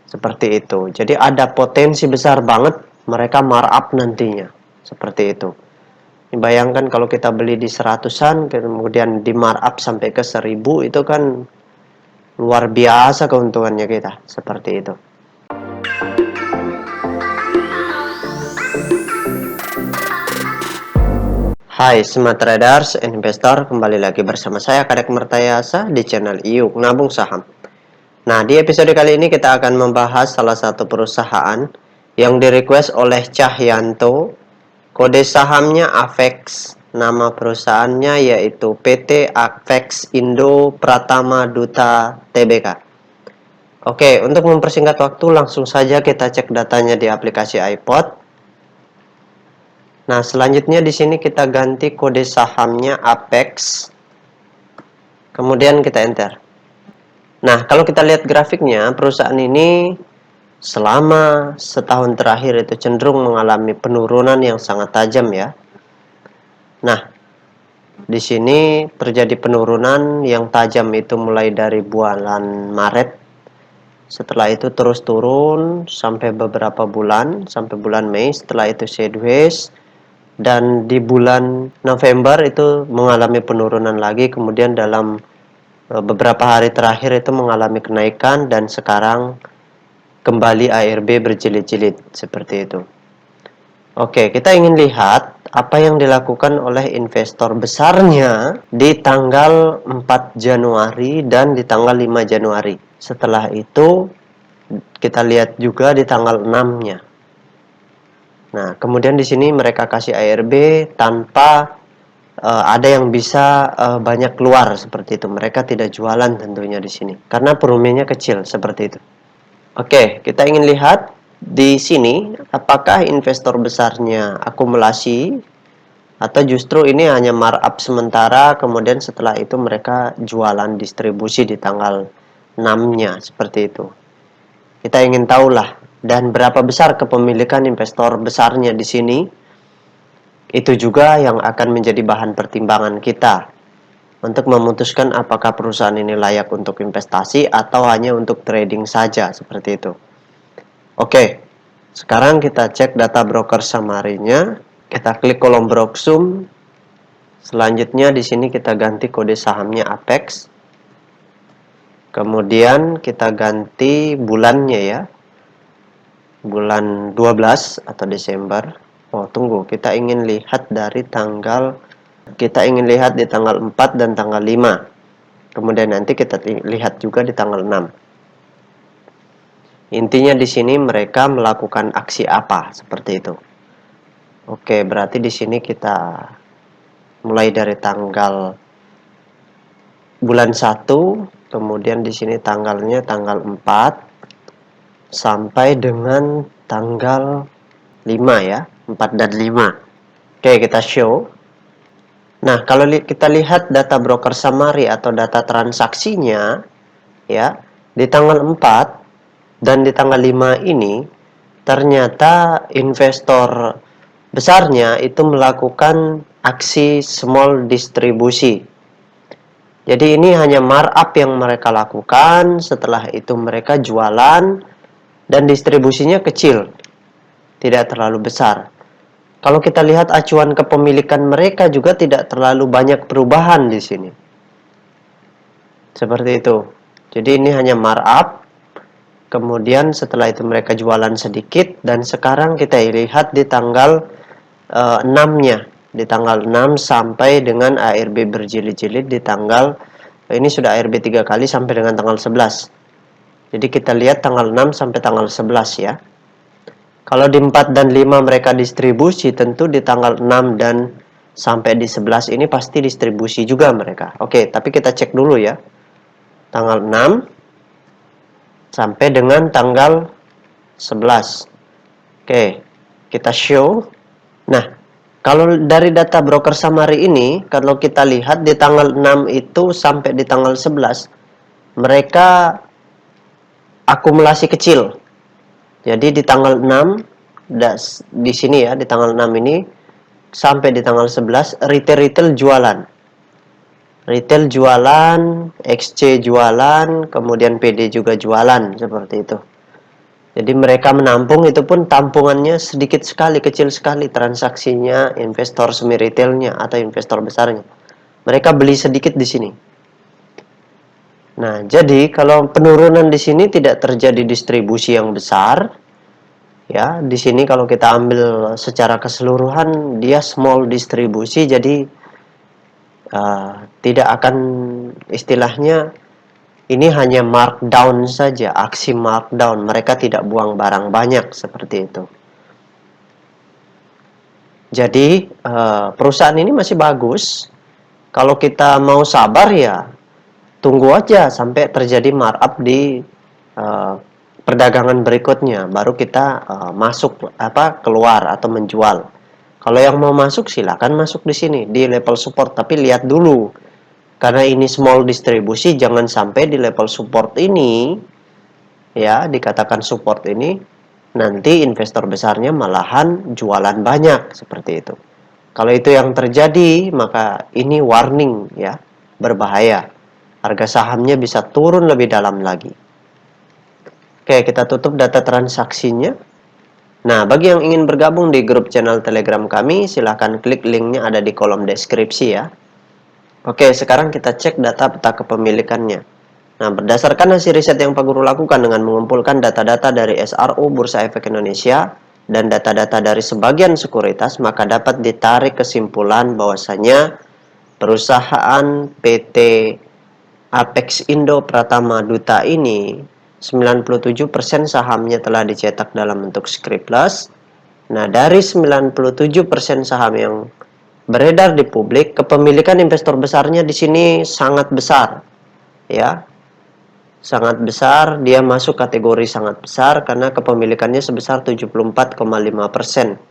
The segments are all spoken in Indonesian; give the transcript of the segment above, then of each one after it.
Seperti itu. Jadi ada potensi besar banget mereka markup nantinya. Seperti itu. Bayangkan kalau kita beli di 100-an, kemudian di markup sampai ke 1000, itu kan luar biasa keuntungannya kita. Seperti itu. Hai Smart Traders and Investor, kembali lagi bersama saya Kadek Mertayasa di channel IUK Nabung Saham. Nah, di episode kali ini kita akan membahas salah satu perusahaan yang direquest oleh Cahyanto. Kode sahamnya AVEX, nama perusahaannya yaitu PT AVEX Indo Pratama Duta Tbk. Oke, untuk mempersingkat waktu langsung saja kita cek datanya di aplikasi iPod. Nah, selanjutnya di sini kita ganti kode sahamnya AVEX. Kemudian kita enter. Nah, kalau kita lihat grafiknya, perusahaan ini selama setahun terakhir itu cenderung mengalami penurunan yang sangat tajam ya. Nah, di sini terjadi penurunan yang tajam itu mulai dari bulan Maret. Setelah itu terus turun sampai beberapa bulan, sampai bulan Mei. Setelah itu sideways. Dan di bulan November itu mengalami penurunan lagi, kemudian dalam beberapa hari terakhir itu mengalami kenaikan, dan sekarang kembali ARB berjilid-jilid seperti itu. Oke, kita ingin lihat apa yang dilakukan oleh investor besarnya di tanggal 4 Januari dan di tanggal 5 Januari. Setelah itu kita lihat juga di tanggal 6-nya. Nah, kemudian di sini mereka kasih ARB tanpa ada yang bisa banyak keluar seperti itu. Mereka tidak jualan tentunya di sini karena volumenya kecil seperti itu. Oke, kita ingin lihat di sini apakah investor besarnya akumulasi atau justru ini hanya markup sementara, kemudian setelah itu mereka jualan distribusi di tanggal 6-nya seperti itu. Kita ingin tahulah, dan berapa besar kepemilikan investor besarnya di sini. Itu juga yang akan menjadi bahan pertimbangan kita untuk memutuskan apakah perusahaan ini layak untuk investasi atau hanya untuk trading saja seperti itu. Oke, sekarang kita cek data broker summary-nya. Kita klik kolom Broksum. Selanjutnya di sini kita ganti kode sahamnya AVEX. Kemudian kita ganti bulannya ya. Bulan 12 atau Desember. Oh, tunggu, kita ingin lihat dari tanggal, kita ingin lihat di tanggal 4 dan tanggal 5. Kemudian nanti kita lihat juga di tanggal 6. Intinya di sini mereka melakukan aksi apa seperti itu. Oke, berarti di sini kita mulai dari tanggal bulan 1, kemudian di sini tanggalnya tanggal 4 sampai dengan tanggal 5 ya, 4 dan 5. Oke, kita show. Nah, kalau kita lihat data broker summary atau data transaksinya ya, di tanggal 4 dan di tanggal 5 ini ternyata investor besarnya itu melakukan aksi small distribusi. Jadi ini hanya markup yang mereka lakukan, setelah itu mereka jualan dan distribusinya kecil, tidak terlalu besar. Kalau kita lihat acuan kepemilikan mereka juga tidak terlalu banyak perubahan di sini. Seperti itu. Jadi ini hanya markup. Kemudian setelah itu mereka jualan sedikit, dan sekarang kita lihat di tanggal 6-nya. Di tanggal 6 sampai dengan ARB berjilid-jilid di tanggal, ini sudah ARB 3 kali sampai dengan tanggal 11. Jadi kita lihat tanggal 6 sampai tanggal 11 ya. Kalau di 4 dan 5 mereka distribusi, tentu di tanggal 6 dan sampai di 11 ini pasti distribusi juga mereka. Oke, tapi kita cek dulu ya. Tanggal 6 sampai dengan tanggal 11. Oke, kita show. Nah, kalau dari data broker summary ini, kalau kita lihat di tanggal 6 itu sampai di tanggal 11, mereka akumulasi kecil. Jadi di tanggal 6, di sini ya, di tanggal 6 ini sampai di tanggal 11, retail jualan. Retail jualan, XC jualan, kemudian PD juga jualan, seperti itu. Jadi mereka menampung itu pun tampungannya sedikit sekali, kecil sekali transaksinya investor semi retailnya atau investor besarnya. Mereka beli sedikit di sini. Nah, jadi kalau penurunan di sini tidak terjadi distribusi yang besar, ya, di sini kalau kita ambil secara keseluruhan dia small distribusi, jadi tidak akan istilahnya ini hanya markdown saja, aksi markdown. Mereka tidak buang barang banyak seperti itu. Jadi perusahaan ini masih bagus. Kalau kita mau sabar ya tunggu aja sampai terjadi markup di perdagangan berikutnya, baru kita masuk keluar atau menjual. Kalau yang mau masuk silakan masuk di sini di level support, tapi lihat dulu karena ini small distribusi, jangan sampai di level support ini ya dikatakan support ini nanti investor besarnya malahan jualan banyak seperti itu. Kalau itu yang terjadi, maka ini warning ya, berbahaya. Harga sahamnya bisa turun lebih dalam lagi. Oke, kita tutup data transaksinya. Nah, bagi yang ingin bergabung di grup channel Telegram kami, silahkan klik linknya ada di kolom deskripsi ya. Oke, sekarang kita cek data peta kepemilikannya. Nah, berdasarkan hasil riset yang Pak Guru lakukan dengan mengumpulkan data-data dari SRO Bursa Efek Indonesia dan data-data dari sebagian sekuritas, maka dapat ditarik kesimpulan bahwasanya perusahaan PT Apex Indo Pratama Duta ini 97% sahamnya telah dicetak dalam bentuk scriptless. Nah, dari 97% saham yang beredar di publik, kepemilikan investor besarnya di sini sangat besar. Ya, sangat besar, dia masuk kategori sangat besar karena kepemilikannya sebesar 74,5%.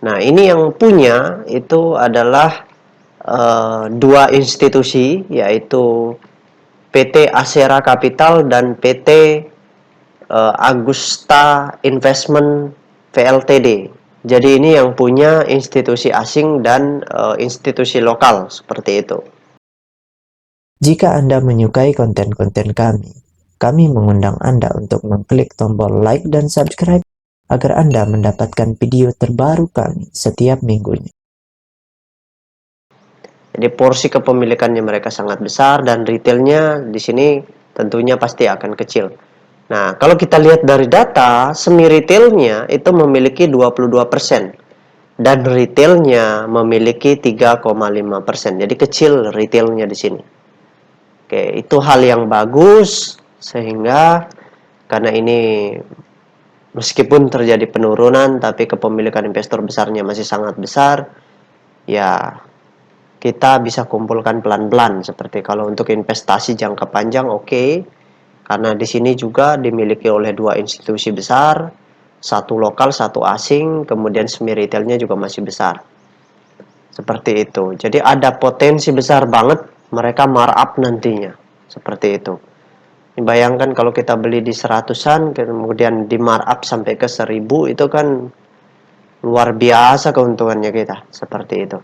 Nah, ini yang punya itu adalah dua institusi, yaitu PT Asera Capital dan PT Agusta Investment VLTD. Jadi ini yang punya institusi asing dan institusi lokal seperti itu. Jika Anda menyukai konten-konten kami mengundang Anda untuk mengklik tombol like dan subscribe agar Anda mendapatkan video terbaru kami setiap minggunya. Jadi porsi kepemilikannya mereka sangat besar dan retailnya di sini tentunya pasti akan kecil. Nah, kalau kita lihat dari data, semi retailnya itu memiliki 22% dan retailnya memiliki 3,5%. Jadi kecil retailnya di sini. Oke, itu hal yang bagus sehingga karena ini meskipun terjadi penurunan tapi kepemilikan investor besarnya masih sangat besar, ya kita bisa kumpulkan pelan-pelan. Seperti kalau untuk investasi jangka panjang oke, karena di sini juga dimiliki oleh dua institusi besar, satu lokal, satu asing, kemudian semi retailnya juga masih besar. Seperti itu. Jadi ada potensi besar banget mereka markup nantinya. Seperti itu. Bayangkan kalau kita beli di 100-an, kemudian di markup sampai ke 1000, itu kan luar biasa keuntungannya kita. Seperti itu.